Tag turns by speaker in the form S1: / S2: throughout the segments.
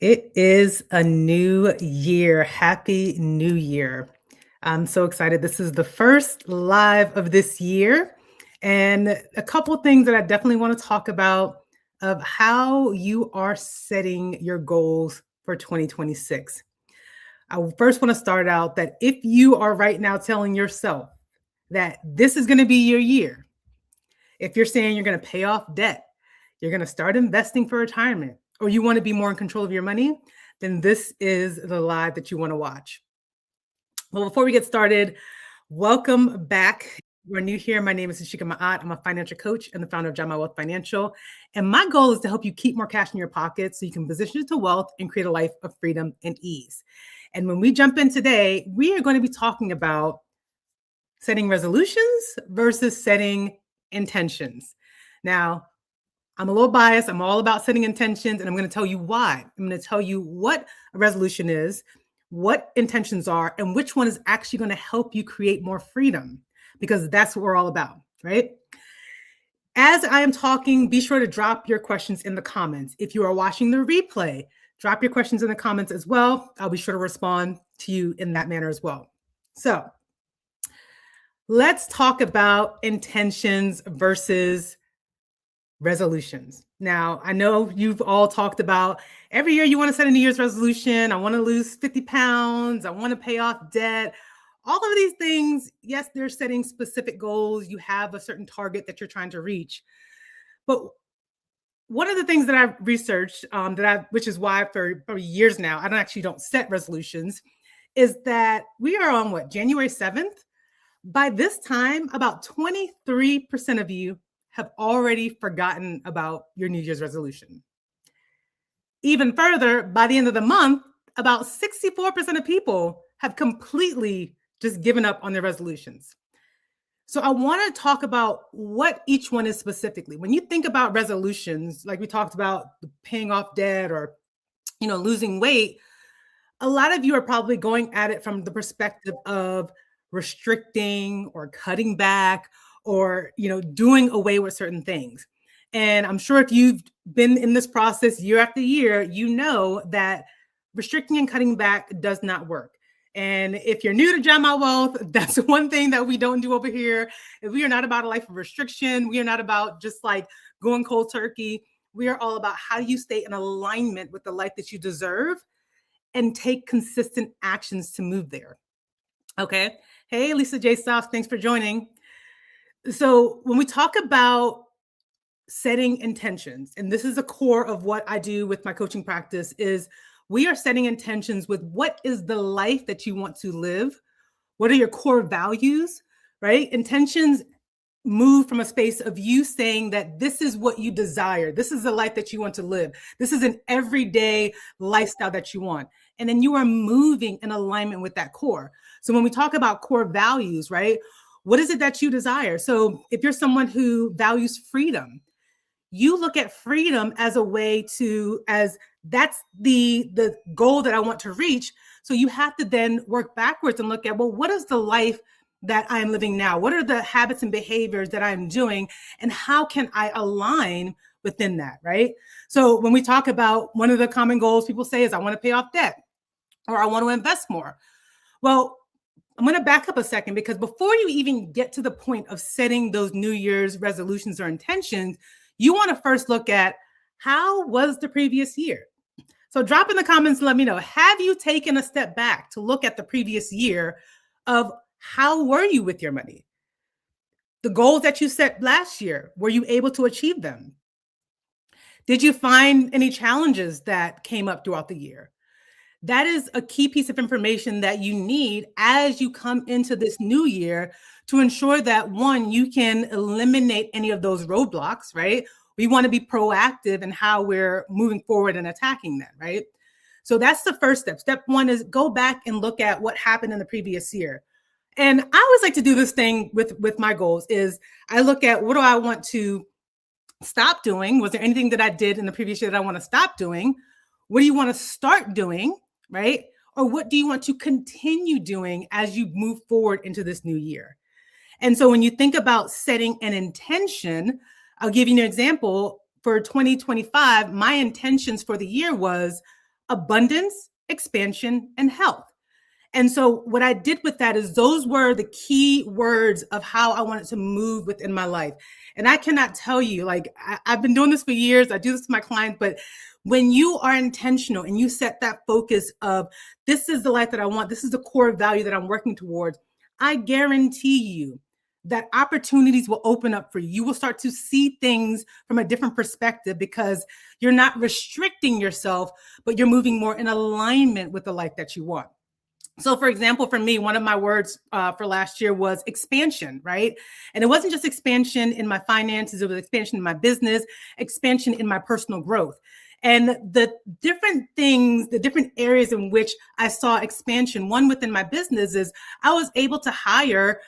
S1: It is a new year. Happy New Year. I'm so excited. This is the first live of this year. And a couple things that I definitely want to talk about of how you are setting your goals for 2026. I first want to start out that if you are right now telling yourself that this is going to be your year, if you're saying you're going to pay off debt, you're going to start investing for retirement, or you want to be more in control of your money, then this is the live that you want to watch. Well, before we get started, welcome back. If you're new here, my name is Ashika Ma'at. I'm a financial coach and the founder of Jama Wealth Financial. And my goal is to help you keep more cash in your pocket so you can position it to wealth and create a life of freedom and ease. And when we jump in today, we are going to be talking about setting resolutions versus setting intentions. Now, I'm a little biased. I'm all about setting intentions, and I'm going to tell you why. I'm going to tell you what a resolution is, what intentions are, and which one is actually going to help you create more freedom, because that's what we're all about, right? As I am talking, be sure to drop your questions in the comments. If you are watching the replay, drop your questions in the comments as well. I'll be sure to respond to you in that manner as well. So let's talk about intentions versus resolutions. Now, I know you've all talked about every year you want to set a New Year's resolution. I want to lose 50 pounds. I want to pay off debt. All of these things, yes, they're setting specific goals. You have a certain target that you're trying to reach. But one of the things that I've researched, which is why for years now, I don't set resolutions, is that we are on January 7th. By this time, about 23% of you have already forgotten about your New Year's resolution. Even further, by the end of the month, about 64% of people have completely just given up on their resolutions. So I want to talk about what each one is specifically. When you think about resolutions, like we talked about paying off debt or, losing weight, a lot of you are probably going at it from the perspective of restricting or cutting back or doing away with certain things. And I'm sure if you've been in this process year after year, you know that restricting and cutting back does not work. And if you're new to Jama Wealth, that's one thing that we don't do over here. We are not about a life of restriction. We are not about just like going cold turkey. We are all about how you stay in alignment with the life that you deserve and take consistent actions to move there. Okay. Hey, Lisa J. South, thanks for joining. So when we talk about setting intentions, and this is the core of what I do with my coaching practice, is we are setting intentions with what is the life that you want to live? What are your core values, right? Intentions move from a space of you saying that this is what you desire. This is the life that you want to live. This is an everyday lifestyle that you want. And then you are moving in alignment with that core. So when we talk about core values, right? What is it that you desire? So if you're someone who values freedom, you look at freedom as a way as that's the goal that I want to reach. So you have to then work backwards and look at, well, what is the life that I'm living now? What are the habits and behaviors that I'm doing? And how can I align within that, right? So when we talk about one of the common goals people say is I want to pay off debt or I want to invest more. Well, I'm going to back up a second, because before you even get to the point of setting those New Year's resolutions or intentions, you want to first look at how was the previous year? So drop in the comments and let me know, have you taken a step back to look at the previous year of how were you with your money? The goals that you set last year, were you able to achieve them? Did you find any challenges that came up throughout the year? That is a key piece of information that you need as you come into this new year to ensure that, one, you can eliminate any of those roadblocks, right? We want to be proactive in how we're moving forward and attacking that, right? So that's the first step. Step one is go back and look at what happened in the previous year. And I always like to do this thing with my goals is I look at what do I want to stop doing? Was there anything that I did in the previous year that I want to stop doing? What do you want to start doing? Right? Or what do you want to continue doing as you move forward into this new year? And so when you think about setting an intention, I'll give you an example. For 2025, my intentions for the year was abundance, expansion, and health. And so what I did with that is those were the key words of how I wanted to move within my life. And I cannot tell you, like, I've been doing this for years. I do this to my clients, but when you are intentional and you set that focus of this is the life that I want, this is the core value that I'm working towards, I guarantee you that opportunities will open up for you. You will start to see things from a different perspective because you're not restricting yourself, but you're moving more in alignment with the life that you want. So for example, for me, one of my words for last year was expansion, right? And it wasn't just expansion in my finances, it was expansion in my business, expansion in my personal growth. And the different things, the different areas in which I saw expansion, one within my business is I was able to hire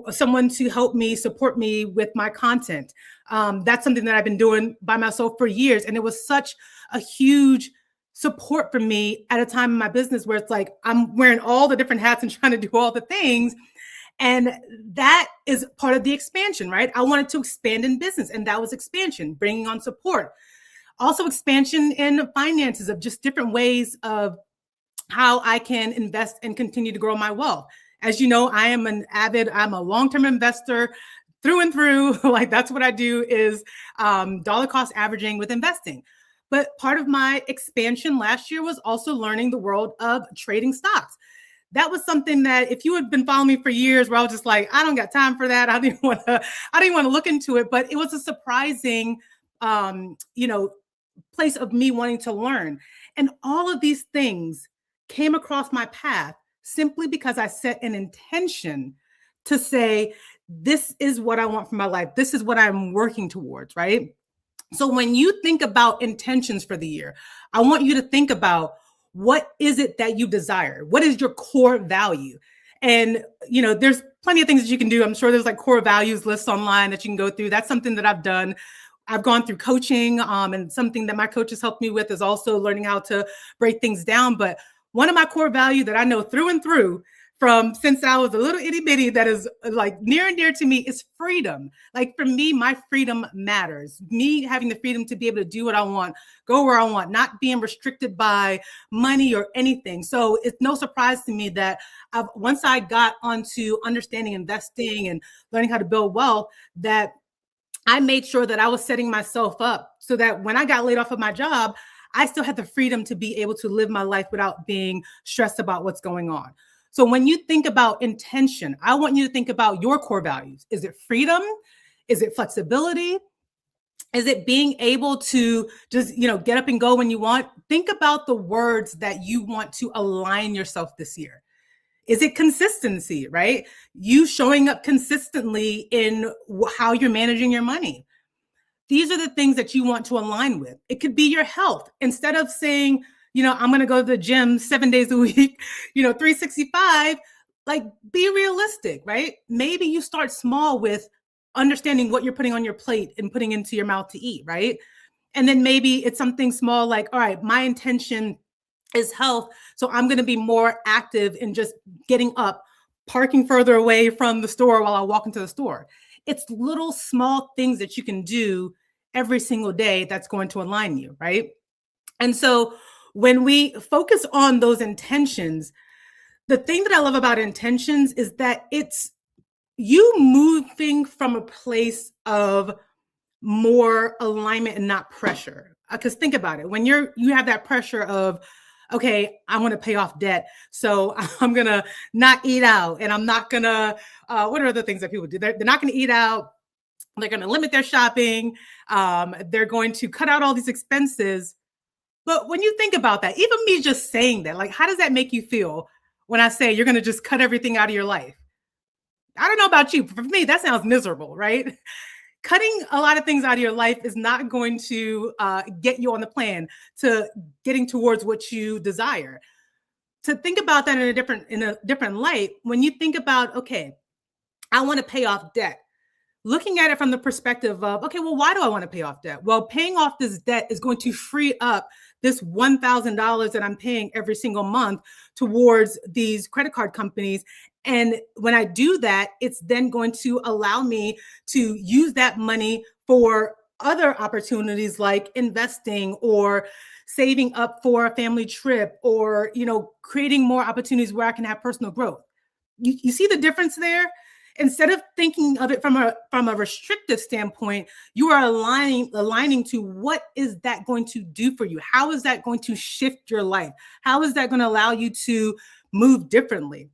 S1: someone to help me, support me with my content. That's something that I've been doing by myself for years. And it was such a huge support for me at a time in my business where it's like I'm wearing all the different hats and trying to do all the things. And that is part of the expansion, right? I wanted to expand in business, and that was expansion, bringing on support. Also expansion in finances of just different ways of how I can invest and continue to grow my wealth. As you know, I'm a long-term investor through and through. Like that's what I do is dollar cost averaging with investing. But part of my expansion last year was also learning the world of trading stocks. That was something that if you had been following me for years, where I was just like, I don't got time for that. I didn't want to look into it. But it was a surprising, place of me wanting to learn. And all of these things came across my path simply because I set an intention to say, this is what I want for my life. This is what I'm working towards, right? So when you think about intentions for the year, I want you to think about what is it that you desire? What is your core value? And, there's plenty of things that you can do. I'm sure there's like core values lists online that you can go through. That's something that I've done. I've gone through coaching, and something that my coaches helped me with is also learning how to break things down. But one of my core values that I know through and through from since I was a little itty bitty that is like near and dear to me is freedom. Like for me, my freedom matters. Me having the freedom to be able to do what I want, go where I want, not being restricted by money or anything. So it's no surprise to me that once I got onto understanding investing and learning how to build wealth, that I made sure that I was setting myself up so that when I got laid off of my job, I still had the freedom to be able to live my life without being stressed about what's going on. So when you think about intention, I want you to think about your core values. Is it freedom? Is it flexibility? Is it being able to just, get up and go when you want? Think about the words that you want to align yourself this year. Is it consistency, right? You showing up consistently in how you're managing your money. These are the things that you want to align with. It could be your health. Instead of saying, I'm going to go to the gym 7 days a week, 365, like be realistic, right? Maybe you start small with understanding what you're putting on your plate and putting into your mouth to eat, right? And then maybe it's something small like, all right, my intention is health. So I'm going to be more active in just getting up, parking further away from the store while I walk into the store. It's little small things that you can do every single day that's going to align you, right? And so when we focus on those intentions, the thing that I love about intentions is that it's you moving from a place of more alignment and not pressure. Because think about it, when you have that pressure of, okay, I want to pay off debt, so I'm gonna not eat out, and I'm not gonna. What are other things that people do? They're not gonna eat out. They're gonna limit their shopping. They're going to cut out all these expenses. But when you think about that, even me just saying that, like, how does that make you feel when I say you're gonna just cut everything out of your life? I don't know about you, but for me, that sounds miserable, right? Cutting a lot of things out of your life is not going to get you on the plan to getting towards what you desire. To think about that in a different light, when you think about, okay, I want to pay off debt, looking at it from the perspective of, okay, well, why do I want to pay off debt? Well, paying off this debt is going to free up this $1,000 that I'm paying every single month towards these credit card companies. And when I do that, it's then going to allow me to use that money for other opportunities like investing or saving up for a family trip or, creating more opportunities where I can have personal growth. You see the difference there? Instead of thinking of it from a restrictive standpoint, you are aligning to what is that going to do for you? How is that going to shift your life? How is that going to allow you to move differently?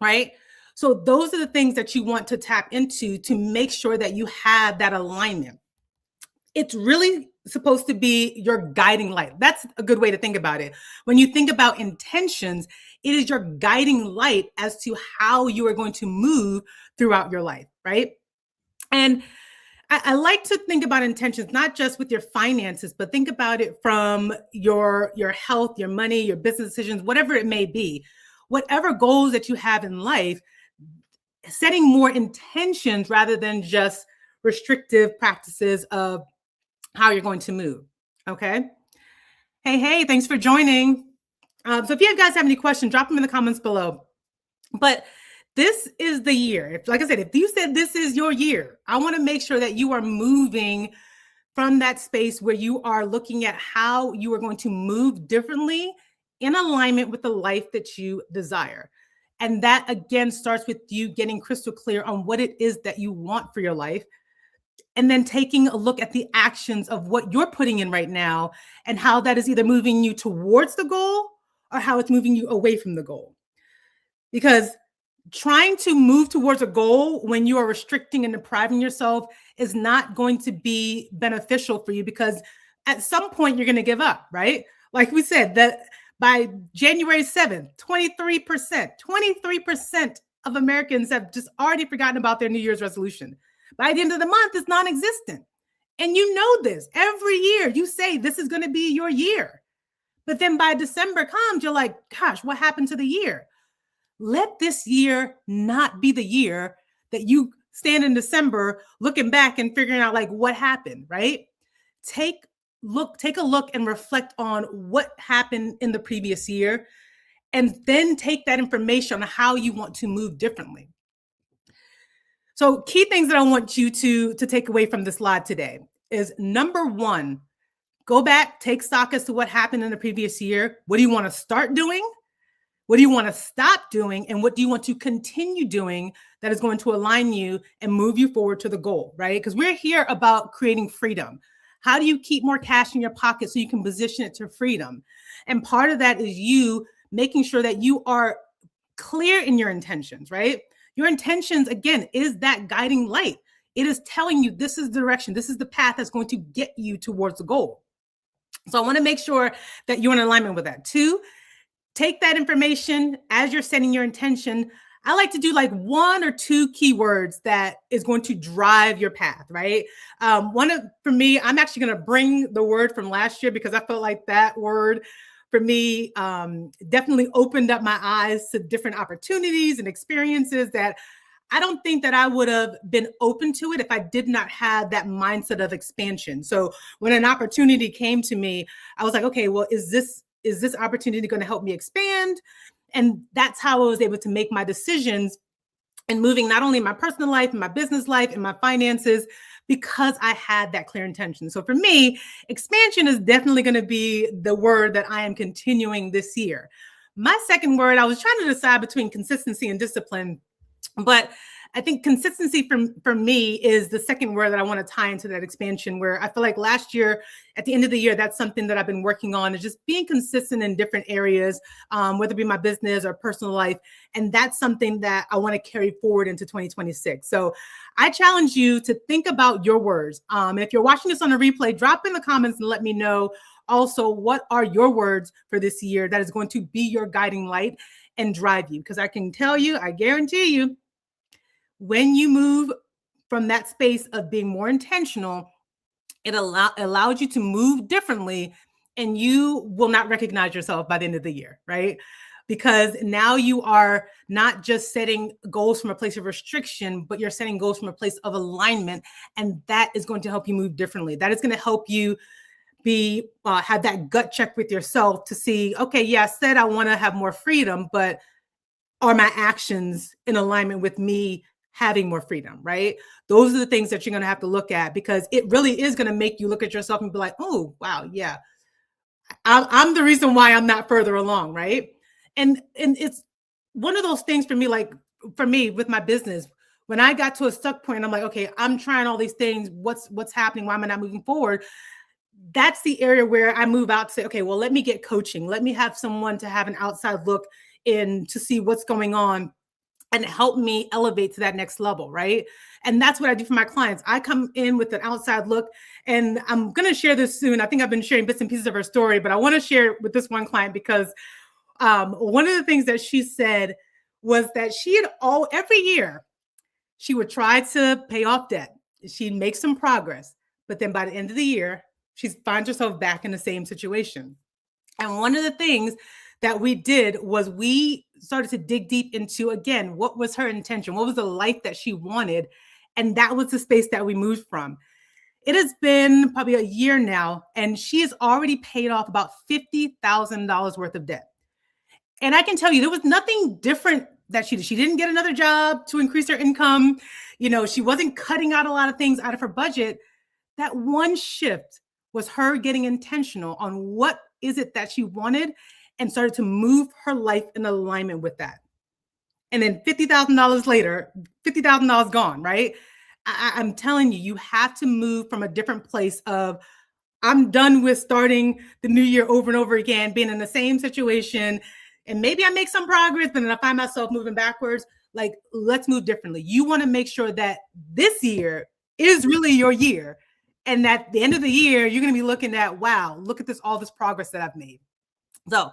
S1: Right? So those are the things that you want to tap into to make sure that you have that alignment. It's really supposed to be your guiding light. That's a good way to think about it. When you think about intentions, it is your guiding light as to how you are going to move throughout your life, right? And I like to think about intentions, not just with your finances, but think about it from your health, your money, your business decisions, whatever it may be. Whatever goals that you have in life, setting more intentions rather than just restrictive practices of how you're going to move. Okay. Hey, thanks for joining. So if you guys have any questions, drop them in the comments below. But this is the year. Like I said, if you said this is your year, I want to make sure that you are moving from that space where you are looking at how you are going to move differently in alignment with the life that you desire. And that again starts with you getting crystal clear on what it is that you want for your life. And then taking a look at the actions of what you're putting in right now and how that is either moving you towards the goal or how it's moving you away from the goal. Because trying to move towards a goal when you are restricting and depriving yourself is not going to be beneficial for you, because at some point you're going to give up, right? Like we said, that by January 7th, 23% of Americans have just already forgotten about their New Year's resolution. By the end of the month, it's non-existent. And you know this. Every year you say this is going to be your year. But then by December comes, you're like, gosh, what happened to the year? Let this year not be the year that you stand in December looking back and figuring out like what happened, right? Take a look and reflect on what happened in the previous year, and then take that information on how you want to move differently. So key things that I want you to take away from this live today is, number one, go back, take stock as to what happened in the previous year. What do you want to start doing? What do you want to stop doing? And what do you want to continue doing that is going to align you and move you forward to the goal, right? Because we're here about creating freedom. How do you keep more cash in your pocket so you can position it to freedom? And part of that is you making sure that you are clear in your intentions, right? Your intentions, again, is that guiding light. It is telling you this is the direction, this is the path that's going to get you towards the goal. So I want to make sure that you're in alignment with that. Two, take that information as you're setting your intention. I like to do like 1 or 2 keywords that is going to drive your path, right? For me, I'm actually going to bring the word from last year because I felt like that word for me definitely opened up my eyes to different opportunities and experiences that I don't think that I would have been open to it if I did not have that mindset of expansion. So when an opportunity came to me, I was like, okay, well, is this opportunity going to help me expand? And that's how I was able to make my decisions and moving not only in my personal life, in my business life, in my finances, because I had that clear intention. So for me, expansion is definitely going to be the word that I am continuing this year. My second word, I was trying to decide between consistency and discipline, but I think consistency for me is the second word that I want to tie into that expansion, where I feel like last year, at the end of the year, that's something that I've been working on, is just being consistent in different areas, whether it be my business or personal life. And that's something that I want to carry forward into 2026. So I challenge you to think about your words. If you're watching this on a replay, drop in the comments and let me know also what are your words for this year that is going to be your guiding light and drive you. Because I can tell you, I guarantee you, when you move from that space of being more intentional, it allows you to move differently, and you will not recognize yourself by the end of the year, right? Because now you are not just setting goals from a place of restriction, but you're setting goals from a place of alignment. And that is going to help you move differently. That is going to help you have that gut check with yourself to see, okay, yeah, I said I want to have more freedom, but are my actions in alignment with me having more freedom, right? Those are the things that you're going to have to look at, because it really is going to make you look at yourself and be like, oh, wow, yeah, I'm the reason why I'm not further along, right? And it's one of those things for me, like for me with my business, when I got to a stuck point, I'm like, okay, I'm trying all these things. What's happening? Why am I not moving forward? That's the area where I move out to say, okay, well, let me get coaching. Let me have someone to have an outside look in to see what's going on and help me elevate to that next level, right? And that's what I do for my clients. I come in with an outside look, and I'm going to share this soon. I think I've been sharing bits and pieces of her story, but I want to share it with this one client because one of the things that she said was that she had every year she would try to pay off debt. She'd make some progress, but then by the end of the year, she finds herself back in the same situation. And one of the things that we did was we started to dig deep into, again, what was her intention? What was the life that she wanted? And that was the space that we moved from. It has been probably a year now, and she has already paid off about $50,000 worth of debt. And I can tell you, there was nothing different that she did. She didn't get another job to increase her income. She wasn't cutting out a lot of things out of her budget. That one shift was her getting intentional on what is it that she wanted and started to move her life in alignment with that. And then $50,000 later, $50,000 gone, right? I'm telling you, you have to move from a different place of, I'm done with starting the new year over and over again, being in the same situation. And maybe I make some progress, but then I find myself moving backwards. Like, let's move differently. You want to make sure that this year is really your year. And at the end of the year, you're going to be looking at, wow, look at all this progress that I've made. So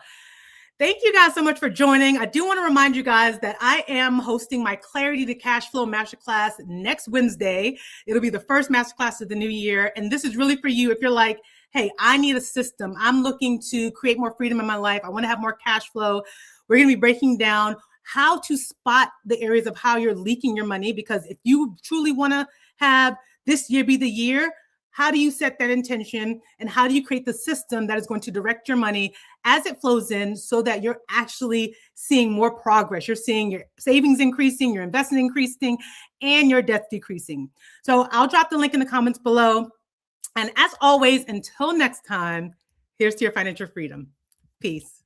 S1: thank you guys so much for joining. I do want to remind you guys that I am hosting my Clarity to Cash Flow Masterclass next Wednesday. It'll be the first masterclass of the new year. And this is really for you if you're like, hey, I need a system. I'm looking to create more freedom in my life. I want to have more cash flow. We're going to be breaking down how to spot the areas of how you're leaking your money, because if you truly want to have this year be the year, how do you set that intention, and how do you create the system that is going to direct your money as it flows in so that you're actually seeing more progress? You're seeing your savings increasing, your investment increasing, and your debts decreasing. So I'll drop the link in the comments below. And as always, until next time, here's to your financial freedom. Peace.